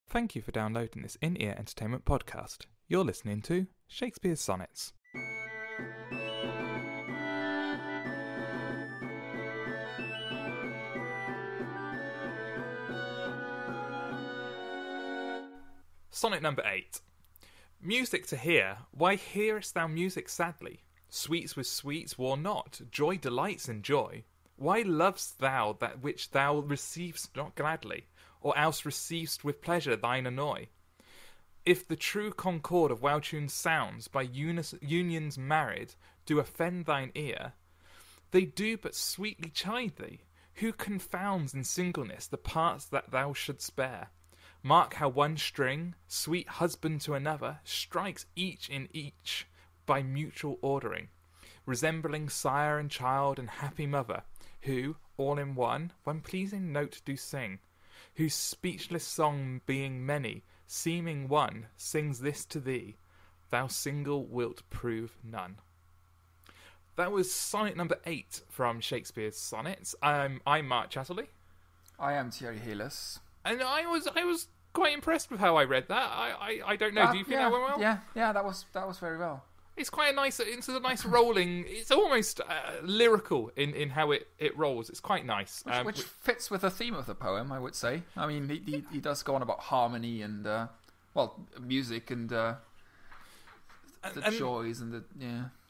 Thank you for downloading this in-ear entertainment podcast. You're listening to Shakespeare's Sonnets. Sonnet number 8. Music to hear, why hearest thou music sadly? Sweets with sweets war not, joy delights in joy. Why lov'st thou that which thou receiv'st not gladly, or else receiv'st with pleasure thine annoy? If the true concord of well-tuned sounds by unions married do offend thine ear, they do but sweetly chide thee. Who confounds in singleness the parts that thou shouldst bear? Mark how one string, sweet husband to another, strikes each in each by mutual ordering, resembling sire and child and happy mother, who, all in one pleasing note do sing, whose speechless song being many, seeming one, sings this to thee, thou single wilt prove none. That was sonnet number 8 from Shakespeare's Sonnets. I'm Mark Chatterley. I am Thierry Heles. And I was quite impressed with how I read that. I don't know. Do you think that went well? Yeah, that was very well. It's quite a nice. It's a nice rolling. It's almost lyrical in how it rolls. It's quite nice, which fits with the theme of the poem, I would say. I mean, he does go on about harmony and music and the joys and the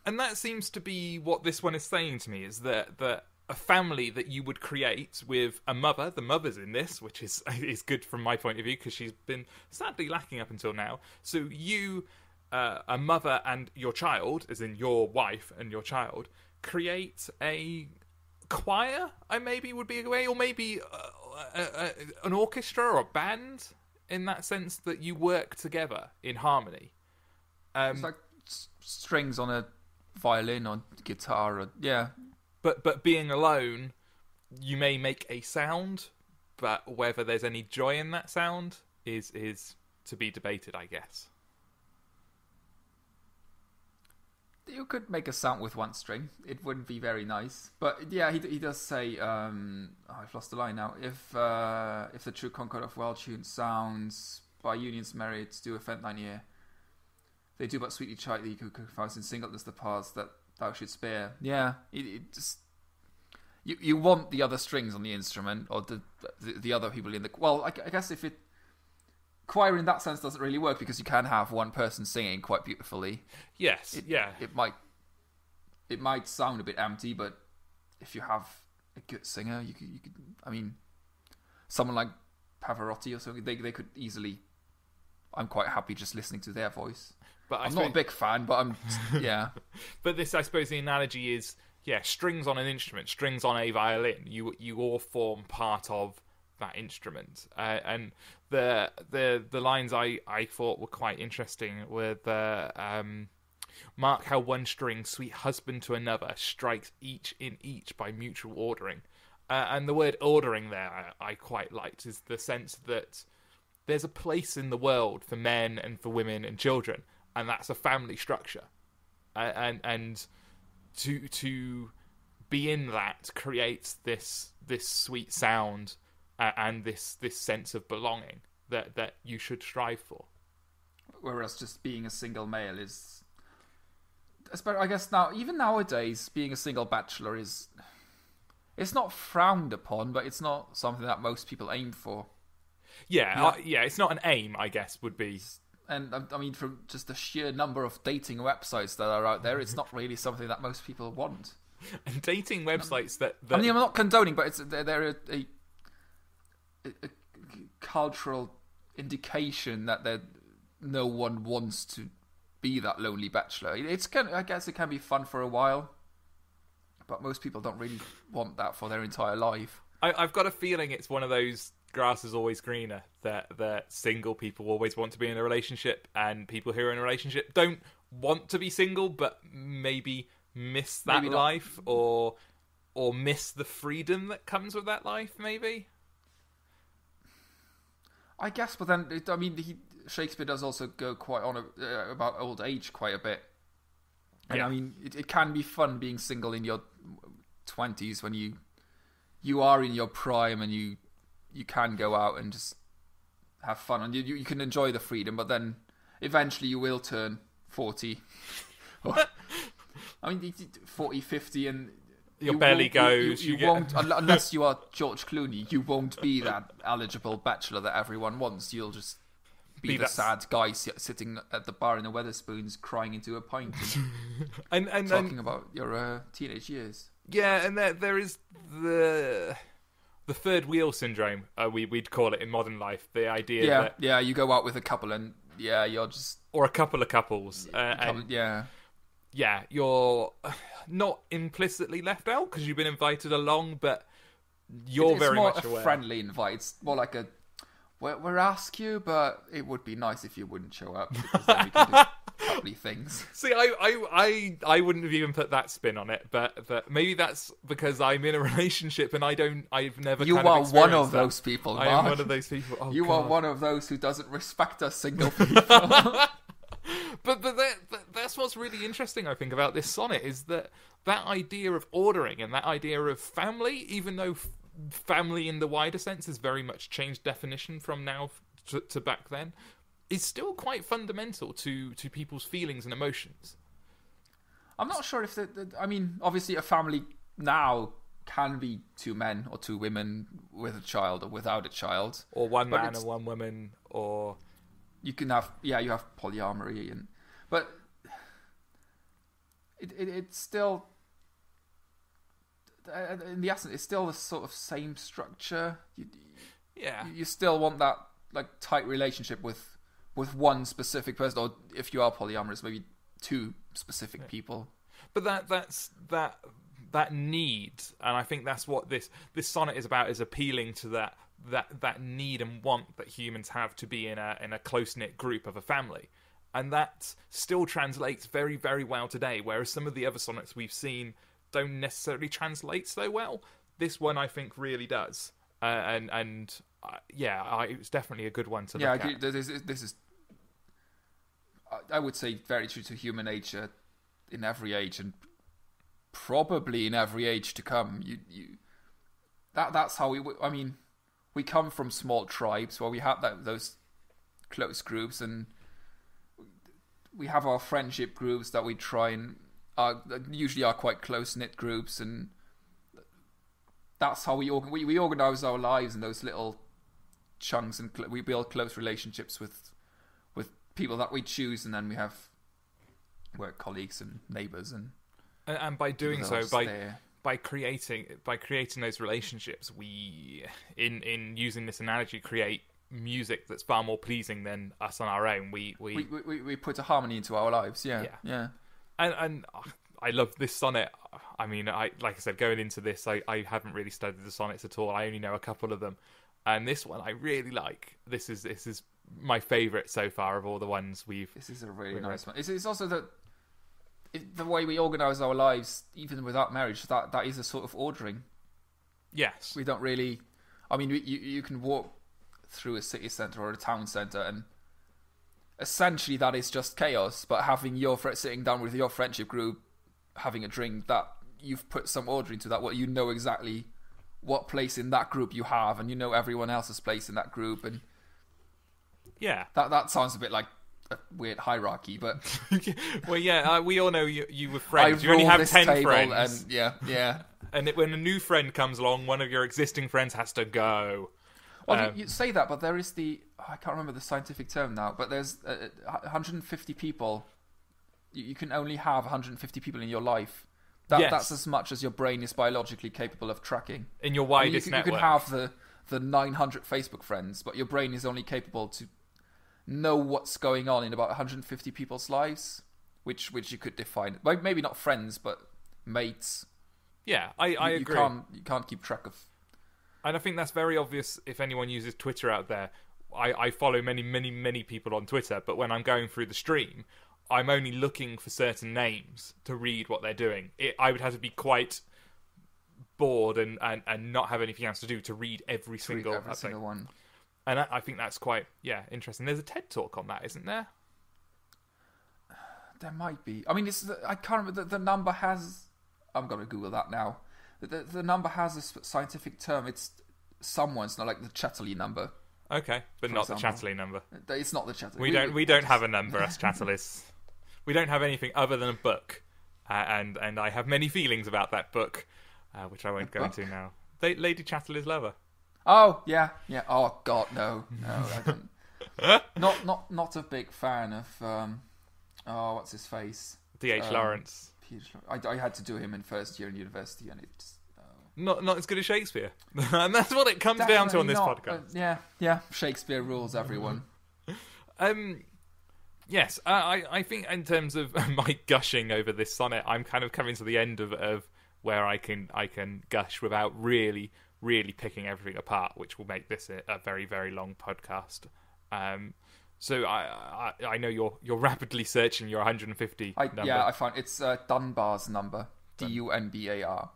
And that seems to be what this one is saying to me, is that a family that you would create with a mother. The mother's in this, which is good from my point of view, because she's been sadly lacking up until now. So you, a mother and your child, as in your wife and your child, create a choir, I maybe would be a way, or maybe an orchestra or a band, in that sense that you work together in harmony. It's like strings on a violin or guitar, or But being alone, you may make a sound, but whether there's any joy in that sound is to be debated, I guess. You could make a sound with one string. It wouldn't be very nice. But yeah, he does say, I've lost the line now. If the true concord of well-tuned sounds by unions married do offend thine ear, they do but sweetly chide thee, who confounds in singleness the parts that thou shouldst spare. Yeah, it just you want the other strings on the instrument, or the other people in the. Well, I guess if it choir in that sense doesn't really work, because you can have one person singing quite beautifully. Yes, it might sound a bit empty, but if you have a good singer, you could. I mean, someone like Pavarotti or something, they could easily. I'm quite happy just listening to their voice. But I'm not a big fan, but yeah. But this, I suppose, the analogy is, strings on an instrument, strings on a violin. You all form part of that instrument. And the lines I thought were quite interesting were the mark how one string, sweet husband to another, strikes each in each by mutual ordering. And the word ordering there I quite liked, is the sense that there's a place in the world for men and for women and children, and that's a family structure, and to be in that creates this sweet sound and this sense of belonging that you should strive for. Whereas just being a single male is, I guess even nowadays, being a single bachelor it's not frowned upon, but it's not something that most people aim for. Yeah, it's not an aim, I guess, would be. And I mean, from just the sheer number of dating websites that are out there, it's not really something that most people want. And dating websites that I mean, I'm not condoning, but they're a cultural indication that no one wants to be that lonely bachelor. I guess it can be fun for a while, but most people don't really want that for their entire life. I've got a feeling it's one of those grass is always greener, that single people always want to be in a relationship, and people who are in a relationship don't want to be single, but maybe miss that life, or miss the freedom that comes with that life, maybe. I guess, but then, Shakespeare does also go quite on about old age quite a bit. And I mean, it can be fun being single in your 20s when you are in your prime, and you can go out and just have fun, and you can enjoy the freedom, but then eventually you will turn 40. I mean, 40, 50, and your belly goes. You won't, unless you are George Clooney, you won't be that eligible bachelor that everyone wants. You'll just be the sad guy sitting at the bar in the Weatherspoons crying into a pint and talking about your teenage years. Yeah, and there is the third wheel syndrome, we'd call it in modern life. The idea that you go out with a couple and you're just, or a couple of couples, you're not implicitly left out because you've been invited along, but you're very much aware. It's more a friendly invite. It's more like a we'll ask you, but it would be nice if you wouldn't show up because then we can do couple things. See, I wouldn't have even put that spin on it, but maybe that's because I'm in a relationship and I've never. You are one of those people, Mark. I am one of those people. Oh, you are one of those who doesn't respect us single people. But that's what's really interesting, I think, about this sonnet is that idea of ordering and that idea of family, even though family in the wider sense has very much changed definition from now to back then, is still quite fundamental to people's feelings and emotions. I'm not sure if I mean, obviously a family now can be 2 men or 2 women with a child or without a child. Or 1 man and 1 woman, or... You can have, you have polyamory, but it's still... In the essence, it's still the sort of same structure. You still want that like tight relationship with one specific person, or if you are polyamorous, maybe 2 specific people. But that's that need, and I think that's what this sonnet is about, is appealing to that need and want that humans have to be in a close-knit group of a family. And that still translates very, very well today, whereas some of the other sonnets we've seen don't necessarily translate so well. This one, I think, really does. It's definitely a good one to look at. This is, I would say, very true to human nature in every age, and probably in every age to come. That's how we come from small tribes where we have those close groups, and we have our friendship groups that we try and usually are quite close-knit groups, and that's how we organize our lives in those little chunks, and we build close relationships with people that we choose, and then we have work colleagues and neighbours, and by doing so, by creating those relationships, we in using this analogy, create music that's far more pleasing than us on our own. We put a harmony into our lives. Yeah. And I love this sonnet. I mean, like I said, going into this, I haven't really studied the sonnets at all. I only know a couple of them, and this one I really like. This is my favourite so far of all the ones we've. This is a really nice one. It's also the way we organise our lives, even without marriage. That is a sort of ordering. Yes, we don't really. I mean, you can walk through a city centre or a town centre, and essentially that is just chaos. But having sitting down with your friendship group, having a drink, that you've put some order into that. What you know exactly what place in that group you have, and you know everyone else's place in that group, and that sounds a bit like a weird hierarchy, but well, we all know you were friends. You only have 10 friends, and and when a new friend comes along, one of your existing friends has to go. Well, you say that, but there is I can't remember the scientific term now, but there's 150 people. You can only have 150 people in your life. That's as much as your brain is biologically capable of tracking. In your widest network. You can have the 900 Facebook friends, but your brain is only capable to know what's going on in about 150 people's lives, which you could define. Maybe not friends, but mates. Yeah, I agree. You can't keep track of. And I think that's very obvious if anyone uses Twitter out there. I follow many, many, many people on Twitter, but when I'm going through the stream, I'm only looking for certain names to read what they're doing. I would have to be quite bored and not have anything else to do to read every single one. And I think that's quite, interesting. There's a TED Talk on that, isn't there? There might be. I mean, I can't remember. The number has... I'm going to Google that now. The number has a scientific term. It's not like the Chatterley number. Okay, but For not example. the Chatterley number. It's not the Chatterley. We don't have a number, us Chatterleys. We don't have anything other than a book, and I have many feelings about that book, which I won't go into now. Lady Chatterley's Lover. Oh yeah. Oh God, no, I don't. Not a big fan of. What's his face? D.H. Lawrence. I had to do him in first year in university, and it's not as good as Shakespeare, and that's what it comes down to on this podcast. Yeah. Shakespeare rules everyone. Yes, I think in terms of my gushing over this sonnet, I'm kind of coming to the end of where I can gush without really picking everything apart, which will make this a very, very long podcast. So I know you're rapidly searching your 150 number. Yeah, I found it's Dunbar's number. Dunbar.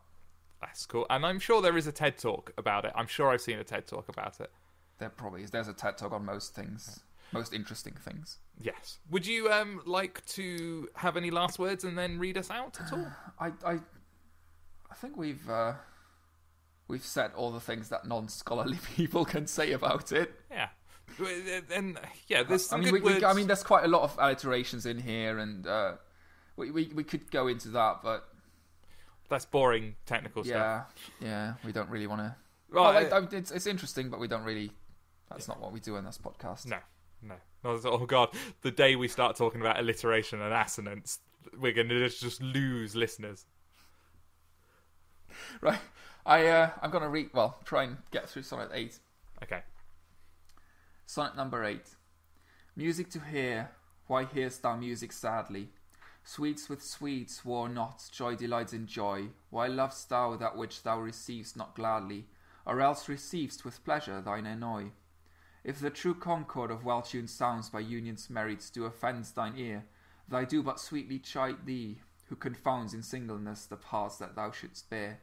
That's cool, and I'm sure there is a TED Talk about it. I'm sure I've seen a TED Talk about it. There probably is. There's a TED Talk on most things, most interesting things. Yes. Would you like to have any last words and then read us out at all? I think we've said all the things that non-scholarly people can say about it. Yeah. And yeah, there's some good words. There's quite a lot of alliterations in here, and we could go into that, but that's boring technical stuff. Yeah, we don't really want to. Right, it's interesting, but we don't really. That's not what we do in this podcast. No. Oh God, the day we start talking about alliteration and assonance, we're going to just lose listeners. Right, I'm going to try and get through Sonnet 8. Okay. Sonnet number 8. Music to hear, why hearest thou music sadly? Sweets with sweets war not, joy delights in joy. Why lov'st thou that which thou receiv'st not gladly, or else receiv'st with pleasure thine annoy? If the true concord of well-tuned sounds by union's merits do offend thine ear, thy do but sweetly chide thee, who confounds in singleness the parts that thou shouldst bear.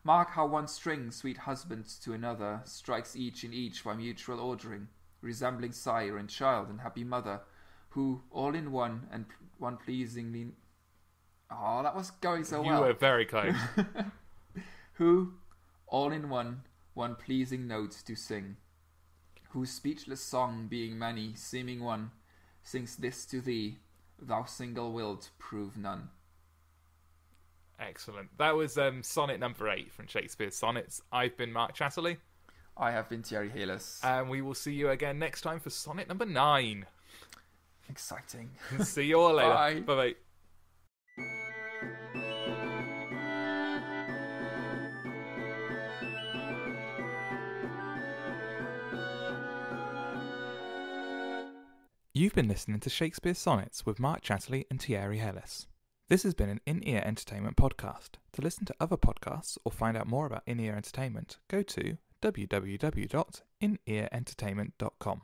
Mark how one string, sweet husband to another, strikes each in each by mutual ordering, resembling sire and child and happy mother, who all in one and one pleasingly. Oh, that was going so well. You were very close. Who all in one pleasing note do sing, whose speechless song being many, seeming one, sings this to thee, thou single wilt prove none. Excellent. That was sonnet number 8 from Shakespeare's Sonnets. I've been Mark Chatterley. I have been Thierry Heles. And we will see you again next time for sonnet number 9. Exciting. See you all later. Bye. Bye-bye. You've been listening to Shakespeare Sonnets with Mark Chatterley and Thierry Heles. This has been an In-Ear Entertainment podcast. To listen to other podcasts or find out more about In-Ear Entertainment, go to www.inearentertainment.com.